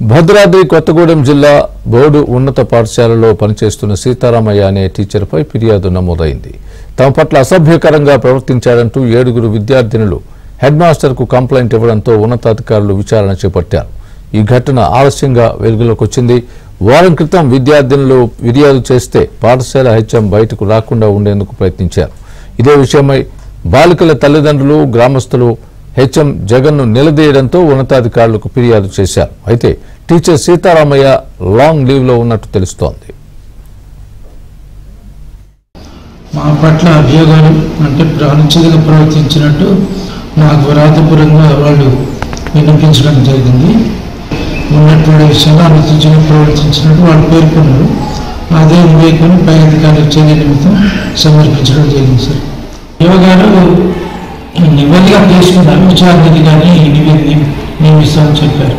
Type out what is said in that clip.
భద్రాద్రి కొత్తగూడెం జిల్లా బోర్డు ఉన్నత పాఠశాలలో పనిచేస్తున్న సీతారామయ్య అనే టీచర్పై ఫిర్యాదు నమోదైంది. తమ పట్ల అసభ్యకరంగా ప్రవర్తించారంటూ 7 విద్యార్థినులు హెడ్ మాస్టర్కు కంప్లైంట్ ఇవ్వడంతో ఉన్నతాధికారులు విచారణ చేపట్టారు. ఈ ఘటన ఆలస్యంగా వెలుగులోకి వచ్చింది. వారం క్రితం విద్యార్థినులు ఫిర్యాదు చేస్తే పాఠశాల హెచ్ఎం బయటకు రాకుండా ఉండేందుకు ప్రయత్నించారు. ఇదే విషయమై బాలికల తల్లిదండ్రులు, గ్రామస్తులు హెచ్ఎం జగన్ను నిలదీయడంతో ఉన్నతాధికారులకు ఫిర్యాదు చేశారు. అయితే టీచర్ సీతారామయ్య లాంగ్ లీవ్లో ఉన్నట్టు తెలుస్తోంది. మా పట్ల అభియోగాలు అంటే అనుచితంగా ప్రవర్తించినట్టు నాకు వ్రాతపూర్వకంగా వాళ్ళు వినిపించడం జరిగింది. ఉన్నటువంటి విషయంలో అనుచితంగా ప్రవర్తించినట్టు వాళ్ళు పేర్కొన్నారు. అదే వివేకం పై అధికారులకు చర్య నిమిత్తం సమర్పించడం జరిగింది. సార్ యోగాలు నివేదిక తీసుకున్నారు, విచారణకి కానీ నివేదిక నియమిస్తామని చెప్పారు.